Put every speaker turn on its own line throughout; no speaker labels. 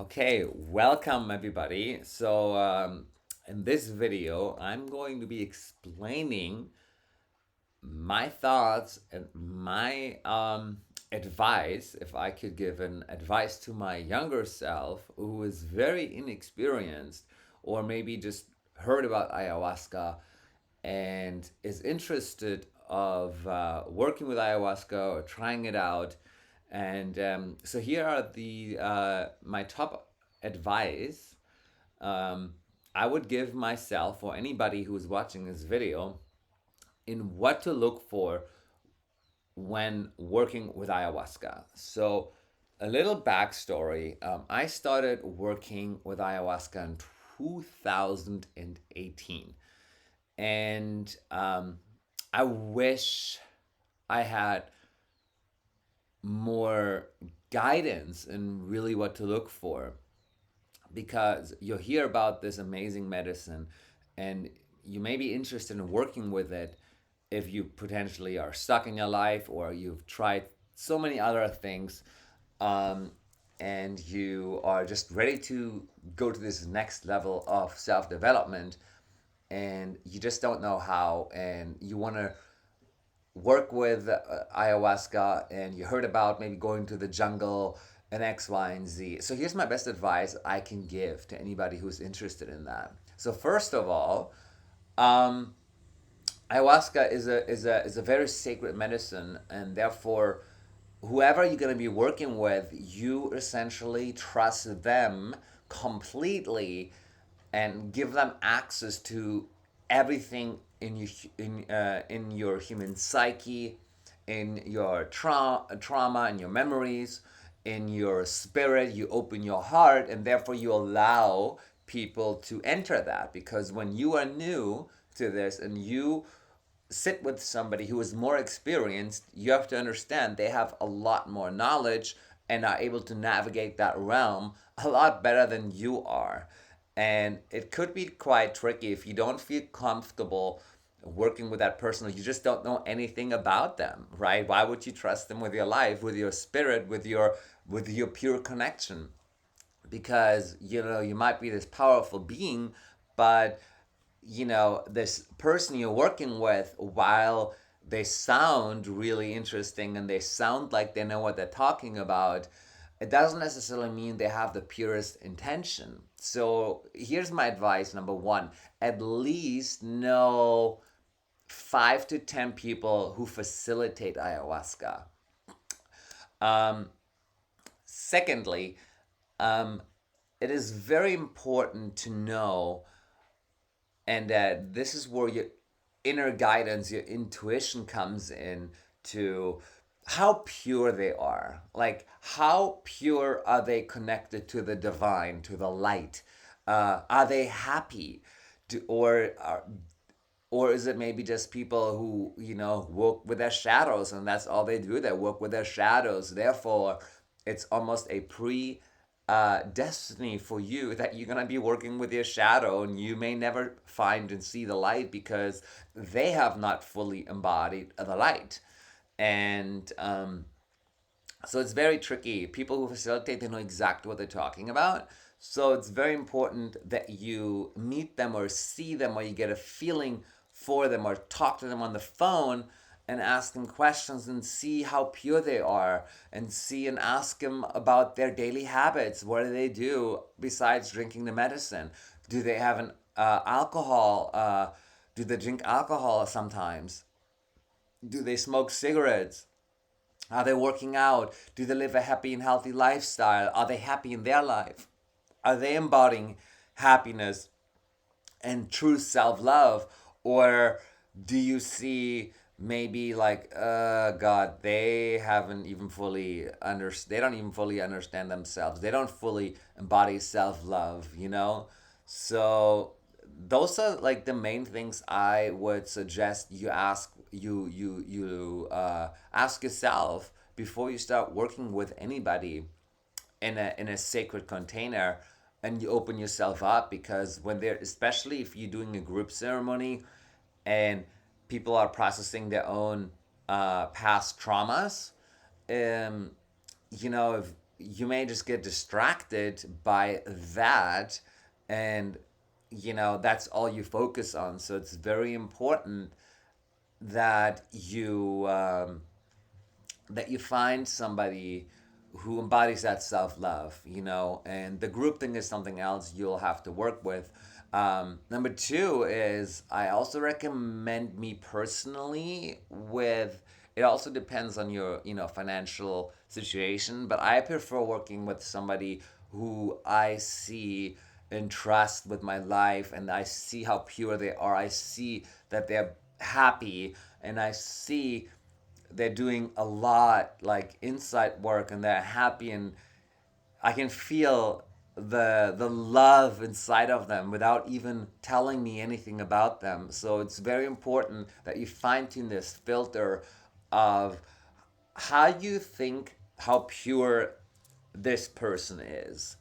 Okay, welcome everybody. In this video, I'm going to be explaining my thoughts and my advice, if I could give an advice to my younger self who is very inexperienced or maybe just heard about ayahuasca and is interested of working with ayahuasca or trying it out. And so here are the my top advice um, I would give myself or anybody who's watching this video in what to look for when working with ayahuasca. So, a little backstory: I started working with ayahuasca in 2018, and I wish I had more guidance in really what to look for, because you'll hear about this amazing medicine and you may be interested in working with it if you potentially are stuck in your life or you've tried so many other things, um, and you are just ready to go to this next level of self development and you just don't know how, and you want to work with ayahuasca and you heard about maybe going to the jungle and X, Y, and Z. So here's my best advice I can give to anybody who's interested in that. So first of all, um, ayahuasca is a very sacred medicine, and therefore, whoever you're going to be working with, you essentially trust them completely and give them access to everything in your human psyche, in your trauma, in your memories, in your spirit. You open your heart, and therefore you allow people to enter that, because when you are new to this and you sit with somebody who is more experienced, you have to understand they have a lot more knowledge and are able to navigate that realm a lot better than you are. And it could be quite tricky if you don't feel comfortable working with that person, or you just don't know anything about them, right? Why would you trust them with your life, with your spirit, with your pure connection? Because you might be this powerful being, but this person you're working with, while they sound really interesting and they sound like they know what they're talking about, it doesn't necessarily mean they have the purest intention. So here's my advice: number one, at least know 5 to 10 people who facilitate ayahuasca. um, Secondly, um, it is very important to know, and this is where your inner guidance, your intuition comes in, to how pure they are. Like, how pure are they connected to the divine, to the light? Are they happy? Or is it maybe just people who work with their shadows, and that's all they do? They work with their shadows. Therefore, it's almost a pre destiny for you that you're gonna be working with your shadow, and you may never find and see the light because they have not fully embodied the light. And so it's very tricky. People who facilitate, they know exactly what they're talking about. So it's very important that you meet them or see them, or you get a feeling for them, or talk to them on the phone and ask them questions and see how pure they are, and see and ask them about their daily habits. What do they do besides drinking the medicine? Do they have an alcohol? Do they drink alcohol sometimes? Do they smoke cigarettes? Are they working out? Do they live a happy and healthy lifestyle? Are they happy in their life? Are they embodying happiness and true self love? Or do you see maybe like, God, they don't even fully understand themselves. They don't fully embody self love. So those are like the main things I would suggest you ask yourself before you start working with anybody in a sacred container, and you open yourself up. Because when they're, especially if you're doing a group ceremony and people are processing their own past traumas, um, if you may just get distracted by that, and that's all you focus on. So it's very important that you find somebody who embodies that self-love, and the group thing is something else you'll have to work with. Number two is, I also recommend, me personally, with, it also depends on your financial situation, but I prefer working with somebody who I see and trust with my life, and I see how pure they are. I see that they're happy, and I see they're doing a lot like inside work, and they're happy, and I can feel the love inside of them without even telling me anything about them. So it's very important that you fine tune this filter of how you think, how pure this person is,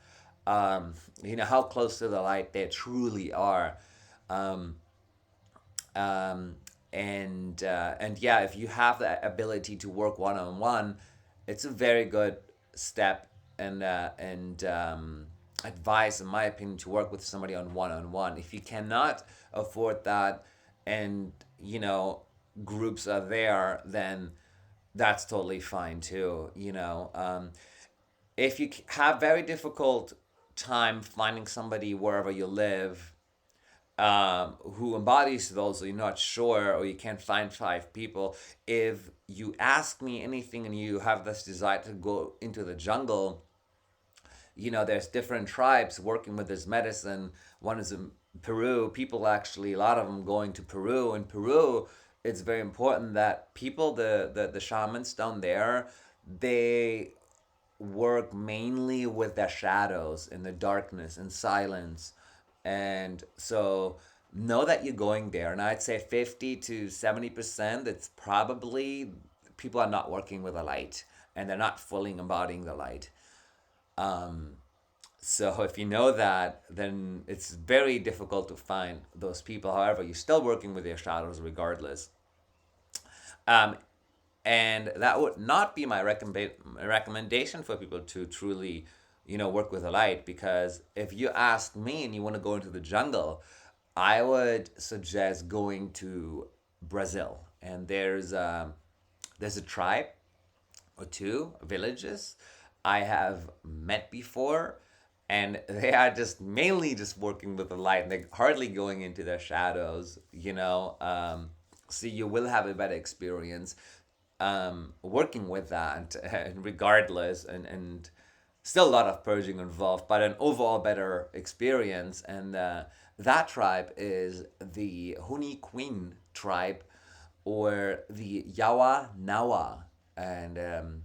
how close to the light they truly are. um, um, and yeah, if you have the ability to work one on one, it's a very good step, and advice, in my opinion, to work with somebody on one. If you cannot afford that, and groups are there, then that's totally fine too. If you have very difficult time finding somebody wherever you live, who embodies those, or you're not sure, or you can't find five people, if you ask me anything and you have this desire to go into the jungle, there's different tribes working with this medicine. One is in Peru. People, actually, a lot of them going to Peru. In Peru, it's very important that people, the shamans down there, they work mainly with their shadows in the darkness and silence. And so know that you're going there. And I'd say 50 to 70%, it's probably people are not working with the light, and they're not fully embodying the light. Um, so if you know that, then it's very difficult to find those people. However, you're still working with your shadows regardless. Um, and that would not be my recommendation for people to truly work with the light, because if you ask me and you want to go into the jungle, I would suggest going to Brazil. And there's a tribe or two villages I have met before, and they are just mainly just working with the light, and they're hardly going into their shadows. So you will have a better experience working with that, regardless, and still a lot of purging involved, but an overall better experience. And that tribe is the Huni Queen tribe, or the Yawa Nawa, and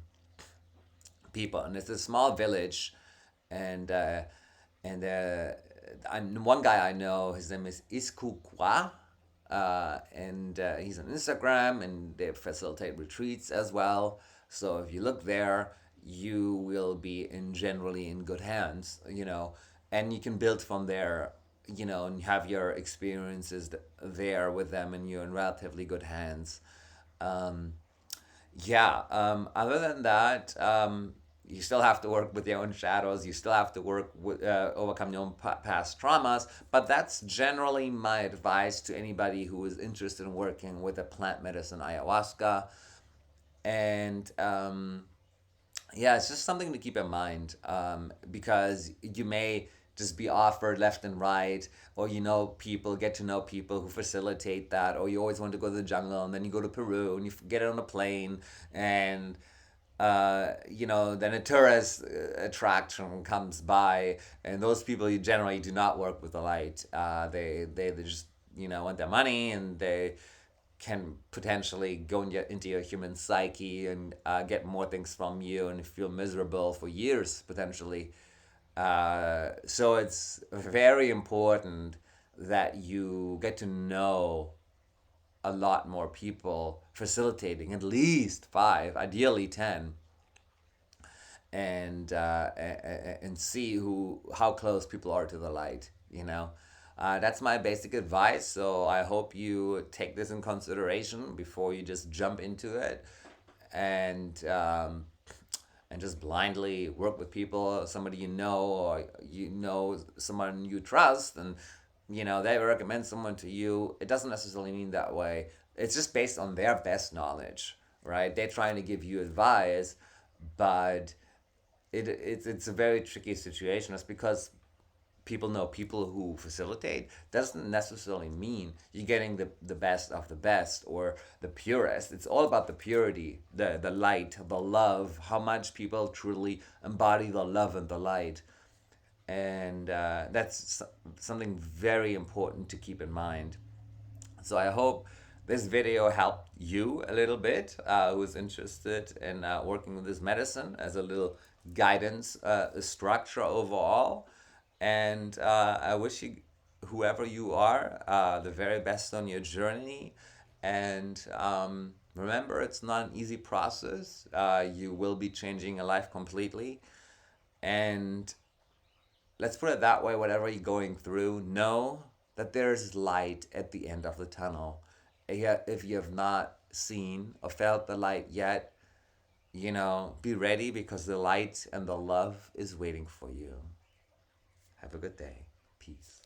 people. And it's a small village, and one guy I know, his name is Iskukwa, and he's on Instagram, and they facilitate retreats as well. So if you look there, you will be in generally in good hands, and you can build from there, and have your experiences there with them, and you're in relatively good hands. Um, yeah. Other than that, you still have to work with your own shadows. You still have to work with overcome your own past traumas. But that's generally my advice to anybody who is interested in working with a plant medicine, ayahuasca. And yeah, it's just something to keep in mind, because you may just be offered left and right, or people, get to know people who facilitate that, or you always want to go to the jungle, and then you go to Peru and you get on a plane, and then a tourist attraction comes by, and those people, you generally do not work with the light. They just want their money, and they can potentially go into your human psyche, and get more things from you, and feel miserable for years potentially. So it's very important that you get to know a lot more people facilitating, at least five, ideally 10, and see how close people are to the light. That's my basic advice. So I hope you take this in consideration before you just jump into it. And and just blindly work with people, somebody you know, or you know someone you trust, and they recommend someone to you. It doesn't necessarily mean that way. It's just based on their best knowledge, right? They're trying to give you advice, but it's a very tricky situation. It's because people know people who facilitate doesn't necessarily mean you're getting the best of the best or the purest. It's all about the purity, the light, the love, how much people truly embody the love and the light. And that's something very important to keep in mind. So I hope this video helped you a little bit, who's interested in working with this medicine as a little guidance structure overall. And I wish you, whoever you are, the very best on your journey. And remember, it's not an easy process. You will be changing your life completely. And let's put it that way, whatever you're going through, know that there's light at the end of the tunnel. If you have not seen or felt the light yet, be ready, because the light and the love is waiting for you. Have a good day. Peace.